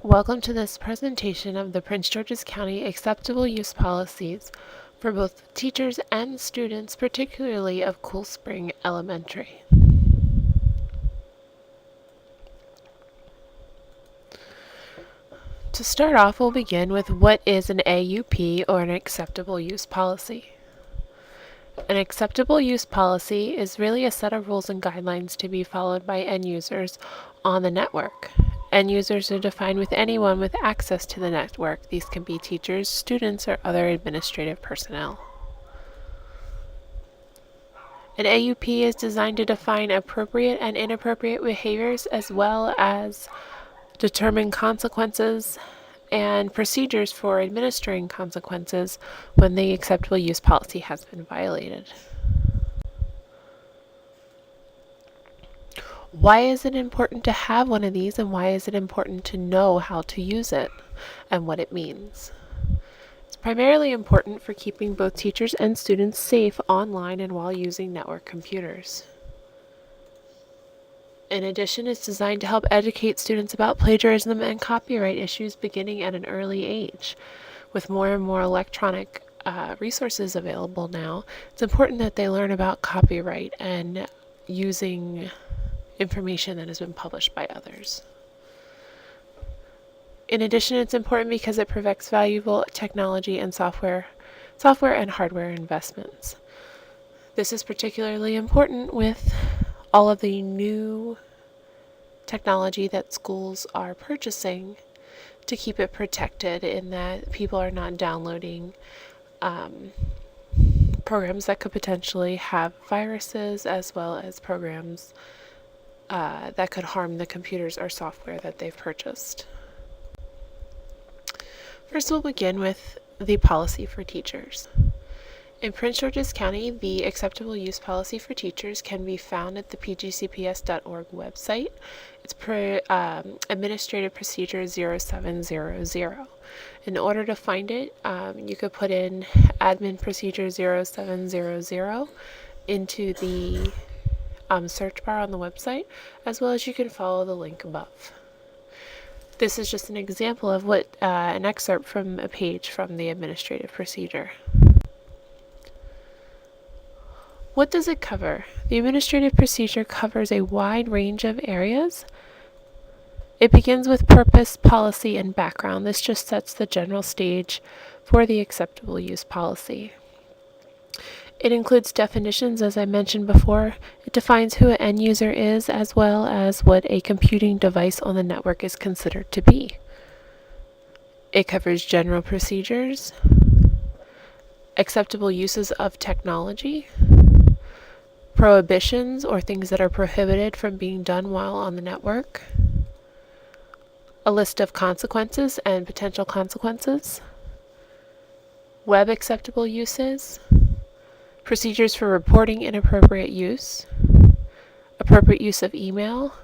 Welcome to this presentation of the Prince George's County Acceptable Use Policies for both teachers and students, particularly of Cool Spring Elementary. To start off, we'll begin with what is an AUP, or an Acceptable Use Policy. An acceptable use policy is really a set of rules and guidelines to be followed by end users on the network. End users are defined with anyone with access to the network. These can be teachers, students, or other administrative personnel. An AUP is designed to define appropriate and inappropriate behaviors as well as determine consequences and procedures for administering consequences when the acceptable use policy has been violated. Why is it important to have one of these, and why is it important to know how to use it and what it means? It's primarily important for keeping both teachers and students safe online and while using network computers. In addition, it's designed to help educate students about plagiarism and copyright issues beginning at an early age. With more and more electronic resources available now, it's important that they learn about copyright and using information that has been published by others. In addition, it's important because it protects valuable technology and software and hardware investments. This is particularly important with all of the new technology that schools are purchasing to keep it protected, in that people are not downloading programs that could potentially have viruses, as well as programs that could harm the computers or software that they've purchased. First, we'll begin with the policy for teachers. In Prince George's County, the Acceptable Use Policy for Teachers can be found at the pgcps.org website. It's Administrative Procedure 0700. In order to find it, you could put in Admin Procedure 0700 into the search bar on the website, as well as you can follow the link above. This is just an example of an excerpt from a page from the administrative procedure. What does it cover? The administrative procedure covers a wide range of areas. It begins with purpose, policy, and background. This just sets the general stage for the acceptable use policy. It includes definitions, as I mentioned before. It defines who an end user is, as well as what a computing device on the network is considered to be. It covers general procedures, acceptable uses of technology, prohibitions or things that are prohibited from being done while on the network, a list of consequences and potential consequences, web acceptable uses, procedures for reporting inappropriate use, appropriate use of email,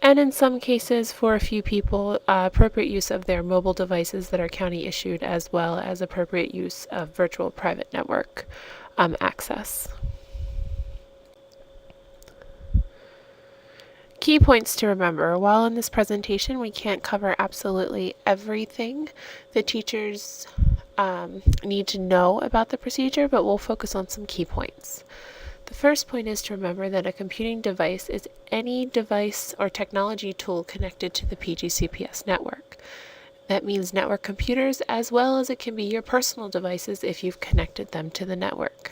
and in some cases, for a few people, appropriate use of their mobile devices that are county issued, as well as appropriate use of virtual private network access. Key points to remember. While in this presentation we can't cover absolutely everything the teachers need to know about the procedure, but we'll focus on some key points. The first point is to remember that a computing device is any device or technology tool connected to the PGCPS network. That means network computers, as well as it can be your personal devices if you've connected them to the network.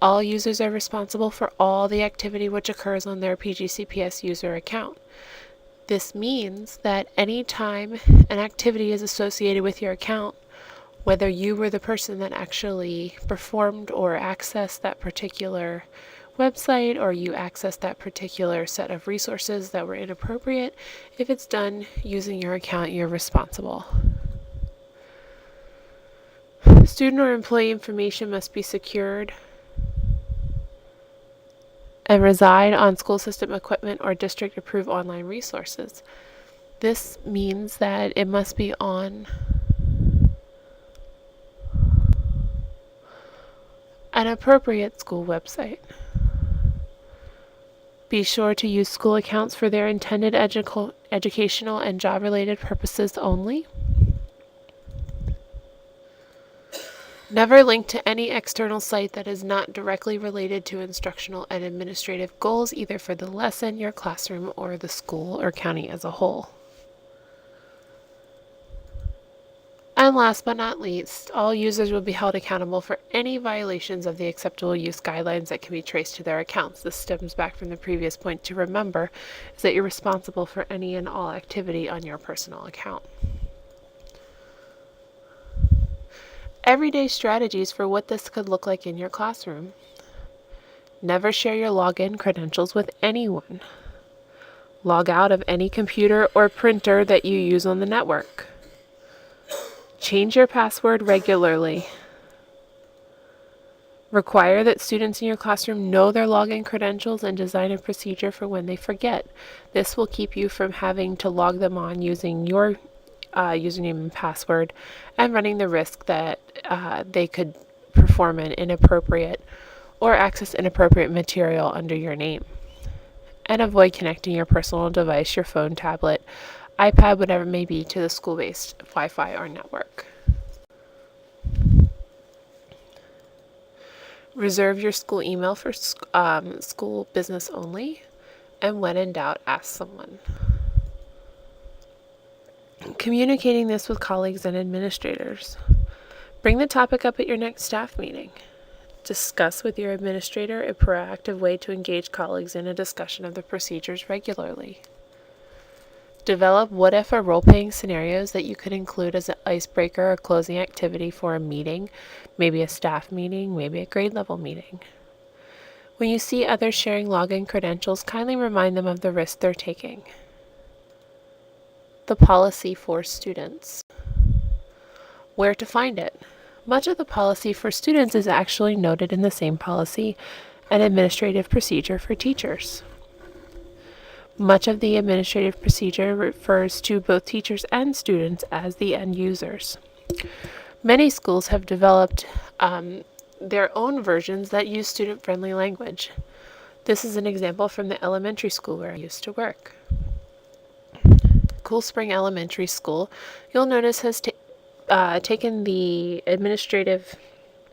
All users are responsible for all the activity which occurs on their PGCPS user account. This means that any time an activity is associated with your account, whether you were the person that actually performed or accessed that particular website, or you accessed that particular set of resources that were inappropriate, if it's done using your account, you're responsible. Student or employee information must be secured and reside on school system equipment or district-approved online resources. This means that it must be on an appropriate school website. Be sure to use school accounts for their intended educational and job-related purposes only. Never link to any external site that is not directly related to instructional and administrative goals, either for the lesson, your classroom, or the school or county as a whole. And last but not least, all users will be held accountable for any violations of the acceptable use guidelines that can be traced to their accounts. This stems back from the previous point to remember is that you're responsible for any and all activity on your personal account. Everyday strategies for what this could look like in your classroom. Never share your login credentials with anyone. Log out of any computer or printer that you use on the network. Change your password regularly. Require that students in your classroom know their login credentials and design a procedure for when they forget. This will keep you from having to log them on using your username and password and running the risk that they could perform an inappropriate or access inappropriate material under your name. And avoid connecting your personal device, your phone, tablet, iPad, whatever it may be, to the school-based Wi-Fi or network. Reserve your school email for school business only, and when in doubt, ask someone. Communicating this with colleagues and administrators. Bring the topic up at your next staff meeting. Discuss with your administrator a proactive way to engage colleagues in a discussion of the procedures regularly. Develop what-if or role-playing scenarios that you could include as an icebreaker or closing activity for a meeting, maybe a staff meeting, maybe a grade level meeting. When you see others sharing login credentials, kindly remind them of the risk they're taking. The policy for students. Where to find it? Much of the policy for students is actually noted in the same policy and administrative procedure for teachers. Much of the administrative procedure refers to both teachers and students as the end users. Many schools have developed their own versions that use student-friendly language. This is an example from the elementary school where I used to work. Cool Spring Elementary School, you'll notice, has taken the administrative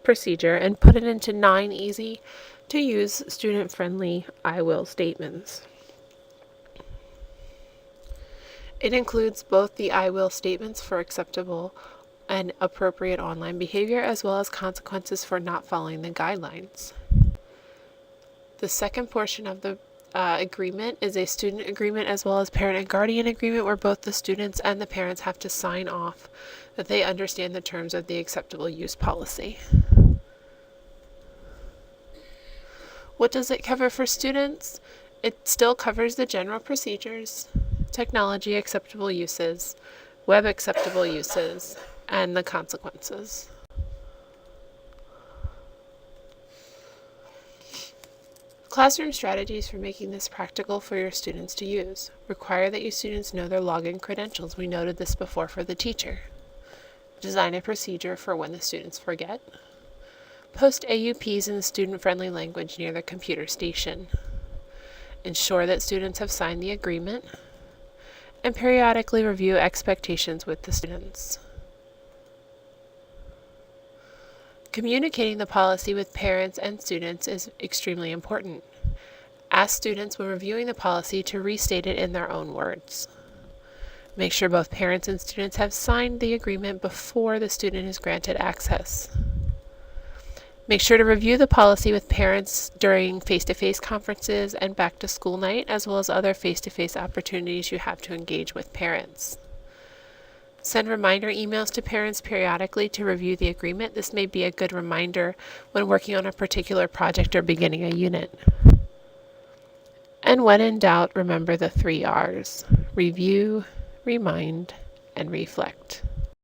procedure and put it into 9 easy-to-use student-friendly I will statements. It includes both the I will statements for acceptable and appropriate online behavior, as well as consequences for not following the guidelines. The second portion of the agreement is a student agreement as well as parent and guardian agreement, where both the students and the parents have to sign off that they understand the terms of the acceptable use policy. What does it cover for students? It still covers the general procedures, technology acceptable uses, web acceptable uses, and the consequences. Classroom strategies for making this practical for your students to use. Require that your students know their login credentials. We noted this before for the teacher. Design a procedure for when the students forget. Post AUPs in the student-friendly language near the computer station. Ensure that students have signed the agreement. And periodically review expectations with the students. Communicating the policy with parents and students is extremely important. Ask students when reviewing the policy to restate it in their own words. Make sure both parents and students have signed the agreement before the student is granted access. Make sure to review the policy with parents during face-to-face conferences and back-to-school night, as well as other face-to-face opportunities you have to engage with parents. Send reminder emails to parents periodically to review the agreement. This may be a good reminder when working on a particular project or beginning a unit. And when in doubt, remember the 3 R's: review, remind, and reflect.